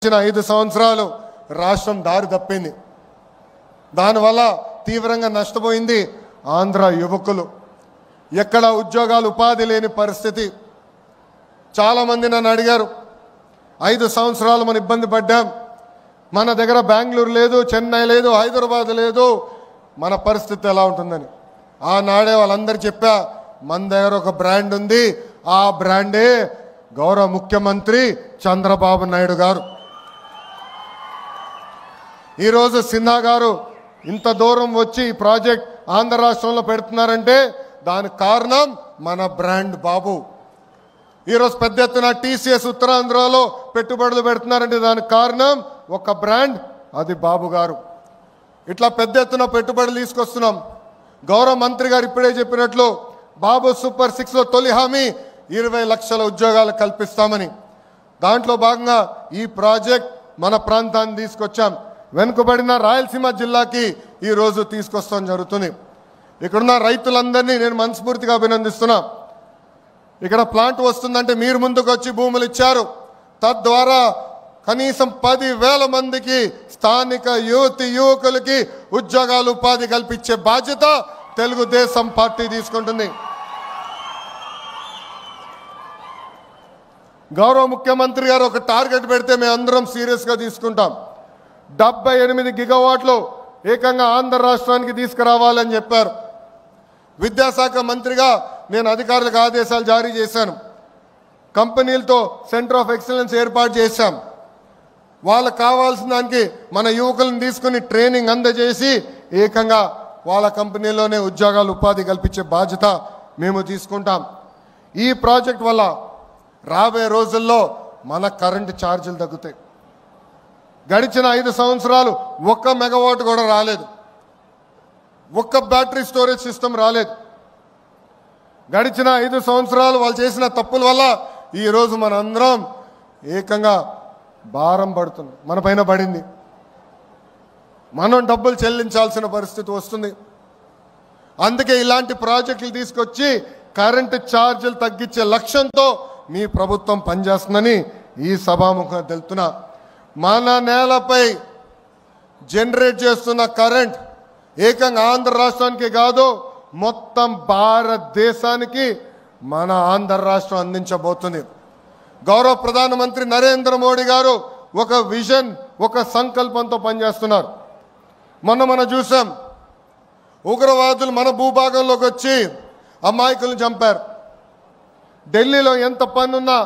5 సంవత్సరాలు రాష్ట్రం దారి తప్పింది. దానివల్ల తీవ్రంగా నష్టపోయింది ఆంధ్ర యువకులు. ఎక్కడ ఉద్యోగాలు ఉపాధి లేని పరిస్థితి. చాలామంది నన్ను అడిగారు, 5 సంవత్సరాలు మనం ఇబ్బంది పడ్డాం, మన దగ్గర బెంగళూరు లేదు, చెన్నై లేదు, హైదరాబాద్ లేదు, మన పరిస్థితి ఎలా ఉంటుందని. ఆనాడే వాళ్ళందరూ చెప్పా, మన దగ్గర ఒక బ్రాండ్ ఉంది, ఆ బ్రాండే గౌరవ ముఖ్యమంత్రి చంద్రబాబు నాయుడు గారు. ఈరోజు సిన్హా గారు ఇంత దూరం వచ్చి ఈ ప్రాజెక్ట్ ఆంధ్ర రాష్ట్రంలో పెడుతున్నారంటే దానికి కారణం మన బ్రాండ్ బాబు. ఈరోజు పెద్ద ఎత్తున టీసీఎస్ ఉత్తరాంధ్రలో పెట్టుబడులు పెడుతున్నారంటే దానికి కారణం ఒక బ్రాండ్, అది బాబు గారు. ఇట్లా పెద్ద ఎత్తున పెట్టుబడులు తీసుకొస్తున్నాం. గౌరవ మంత్రి గారు ఇప్పుడే చెప్పినట్లు బాబు సూపర్ 6లో తొలి హామీ 20 లక్షల ఉద్యోగాలు కల్పిస్తామని. దాంట్లో భాగంగా ఈ ప్రాజెక్ట్ మన ప్రాంతాన్ని తీసుకొచ్చాం. వెనుకబడిన రాయలసీమ జిల్లాకి ఈరోజు తీసుకొస్తాం జరుగుతుంది. ఇక్కడున్న రైతులందరినీ నేను మనస్ఫూర్తిగా అభినందిస్తున్నా. ఇక్కడ ప్లాంట్ వస్తుందంటే మీరు ముందుకు వచ్చి భూములు ఇచ్చారు. తద్వారా కనీసం 10,000 మందికి స్థానిక యువకులకి ఉద్యోగాలు ఉపాధి కల్పించే బాధ్యత తెలుగుదేశం పార్టీ తీసుకుంటుంది. గౌరవ ముఖ్యమంత్రి గారు ఒక టార్గెట్ పెడితే మేము అందరం సీరియస్గా తీసుకుంటాం. 78 గిగావాట్లు ఏకంగా ఆంధ్ర రాష్ట్రానికి తీసుకురావాలని చెప్పారు. విద్యాశాఖ మంత్రిగా నేను అధికారులకు ఆదేశాలు జారీ చేశాను. కంపెనీలతో సెంటర్ ఆఫ్ ఎక్సలెన్స్ ఏర్పాటు చేశాం. వాళ్ళకు కావాల్సిన దానికి మన యువకులను తీసుకుని ట్రైనింగ్ అందజేసి ఏకంగా వాళ్ళ కంపెనీలోనే ఉద్యోగాలు ఉపాధి కల్పించే బాధ్యత మేము తీసుకుంటాం. ఈ ప్రాజెక్ట్ వల్ల రాబోయే రోజుల్లో మన కరెంటు ఛార్జీలు తగ్గుతాయి. గడిచిన 5 సంవత్సరాలు 1 మెగావాట్ కూడా రాలేదు, 1 బ్యాటరీ స్టోరేజ్ సిస్టమ్ రాలేదు. గడిచిన 5 సంవత్సరాలు వాళ్ళు చేసిన తప్పుల వల్ల ఈరోజు మనందరం ఏకంగా భారం పడుతుంది, మన పైన పడింది. మనం డబ్బులు చెల్లించాల్సిన పరిస్థితి వస్తుంది. అందుకే ఇలాంటి ప్రాజెక్టులు తీసుకొచ్చి కరెంటు ఛార్జీలు తగ్గించే లక్ష్యంతో మీ ప్రభుత్వం పనిచేస్తుందని ఈ సభాముఖంగా తెలుపుతున్నా. మన నేలపై జనరేట్ చేస్తున్న కరెంట్ ఏకంగా ఆంధ్ర రాష్ట్రానికి కాదు, మొత్తం భారతదేశానికి మన ఆంధ్ర రాష్ట్రం అందించబోతుంది. గౌరవ ప్రధానమంత్రి నరేంద్ర మోడీ గారు ఒక విజన్, ఒక సంకల్పంతో పనిచేస్తున్నారు. మనం చూసాం, ఉగ్రవాదులు మన భూభాగంలోకి వచ్చి అమాయకులను చంపారు. ఢిల్లీలో ఎంత పనున్నా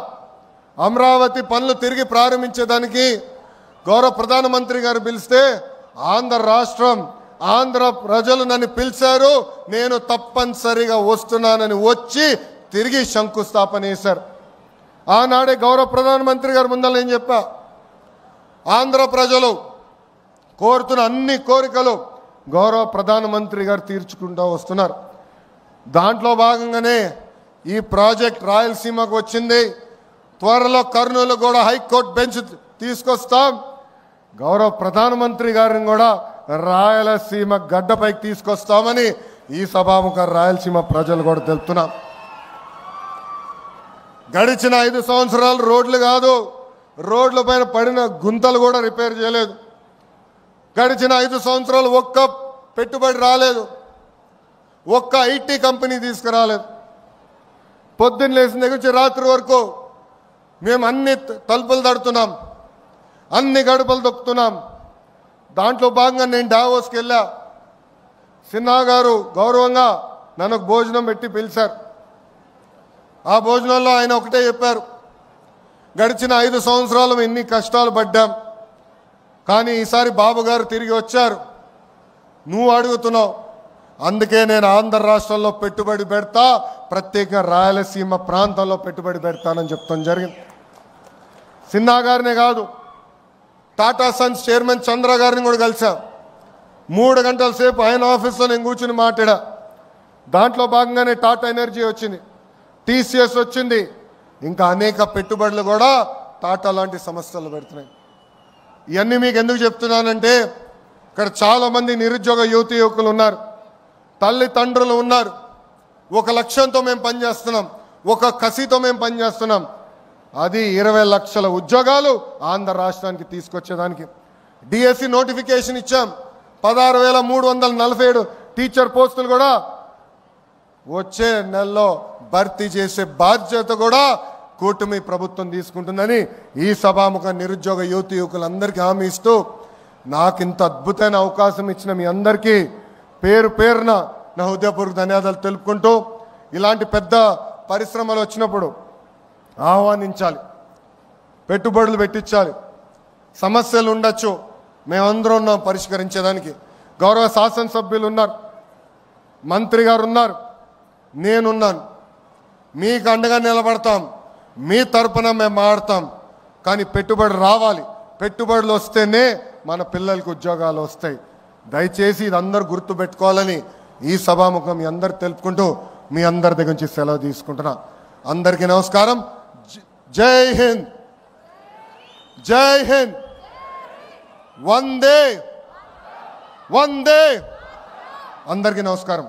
అమరావతి పనులు తిరిగి ప్రారంభించేదానికి గౌరవ ప్రధానమంత్రి గారు పిలిస్తే ఆంధ్ర రాష్ట్రం, ఆంధ్ర ప్రజలు నన్ను పిలిచారు, నేను తప్పనిసరిగా వస్తున్నానని వచ్చి తిరిగి శంకుస్థాపన చేశారు. ఆనాడే గౌరవ ప్రధానమంత్రి గారు ముందర నేను చెప్పా, ఆంధ్ర ప్రజలు కోరుతున్న అన్ని కోరికలు గౌరవ ప్రధానమంత్రి గారు తీర్చుకుంటూ వస్తున్నారు. దాంట్లో భాగంగానే ఈ ప్రాజెక్ట్ రాయలసీమకు వచ్చింది. త్వరలో కర్నూలు కూడా హైకోర్టు బెంచ్ తీసుకొస్తాం. గౌరవ ప్రధానమంత్రి గారిని కూడా రాయలసీమ గడ్డపైకి తీసుకొస్తామని ఈ సభాముఖ రాయలసీమ ప్రజలు కూడా తెలుపుతున్నాం. గడిచిన 5 సంవత్సరాలు రోడ్లు కాదు, రోడ్ల పైన పడిన గుంతలు కూడా రిపేర్ చేయలేదు. గడిచిన 5 సంవత్సరాలు 1 పెట్టుబడి రాలేదు, 1 ఐటీ కంపెనీ తీసుకురాలేదు. పొద్దున్న లేచిన దగ్గర నుంచి రాత్రి వరకు మేము అన్ని తలుపులు తడుతున్నాం, అన్ని గడపలు తొక్కుతున్నాం. దాంట్లో భాగంగా నేను డావోస్కి వెళ్ళా. సిన్హా గారు గౌరవంగా నన్ను భోజనం పెట్టి పిలిచారు. ఆ భోజనంలో ఆయన ఒకటే చెప్పారు, గడిచిన 5 సంవత్సరాలు ఎన్ని కష్టాలు పడ్డాం, కానీ ఈసారి బాబు గారు తిరిగి వచ్చారు, నువ్వు అడుగుతున్నావు, అందుకే నేను ఆంధ్ర రాష్ట్రంలో పెట్టుబడి పెడతా, ప్రత్యేకంగా రాయలసీమ ప్రాంతంలో పెట్టుబడి పెడతానని చెప్తాం జరిగింది. సిన్హా గారినే కాదు, టాటా సన్స్ చైర్మన్ చంద్ర గారిని కూడా కలిసాం. 3 గంటల సేపు ఆయన ఆఫీస్లో నేను కూర్చుని మాట్లాడా. దాంట్లో భాగంగానే టాటా ఎనర్జీ వచ్చింది, టీసీఎస్ వచ్చింది, ఇంకా అనేక పెట్టుబడులు కూడా టాటా లాంటి సంస్థలు పెడుతున్నాయి. ఇవన్నీ మీకు ఎందుకు చెప్తున్నానంటే ఇక్కడ చాలామంది నిరుద్యోగ యువకులు ఉన్నారు, తల్లిదండ్రులు ఉన్నారు. ఒక లక్ష్యంతో మేము పనిచేస్తున్నాం, ఒక కసితో మేము పనిచేస్తున్నాం. అది 20 లక్షల ఉద్యోగాలు ఆంధ్ర రాష్ట్రానికి తీసుకొచ్చేదానికి. డిఎస్సి నోటిఫికేషన్ ఇచ్చాం. 16,347 టీచర్ పోస్టులు కూడా వచ్చే నెలలో భర్తీ చేసే బాధ్యత కూడా కూటమి ప్రభుత్వం తీసుకుంటుందని ఈ సభాముఖ నిరుద్యోగ యువకులందరికీ హామీ ఇస్తూ నాకు ఇంత అద్భుతమైన అవకాశం ఇచ్చిన మీ అందరికీ పేరు పేరున నా హృదయపూర్వక ధన్యవాదాలు తెలుపుకుంటూ, ఇలాంటి పెద్ద పరిశ్రమలు వచ్చినప్పుడు ఆహ్వానించాలి, పెట్టుబడులు పెట్టించాలి. సమస్యలు ఉండొచ్చు, మేమందరం ఉన్నాం పరిష్కరించేదానికి. గౌరవ శాసనసభ్యులు ఉన్నారు, మంత్రి గారు ఉన్నారు, నేనున్నాను. మీకు అండగా నిలబడతాం, మీ తరపున మేము మాడతాం. కానీ పెట్టుబడి రావాలి, పెట్టుబడులు వస్తేనే మన పిల్లలకు ఉద్యోగాలు వస్తాయి. దయచేసి ఇది అందరూ గుర్తుపెట్టుకోవాలని ఈ సభాముఖం మీ అందరు తెలుపుకుంటూ మీ అందరి దగ్గర నుంచి సెలవు తీసుకుంటున్నా. అందరికీ నమస్కారం. జై హింద్, జై హింద్, వందే వందే. అందరికీ నమస్కారం.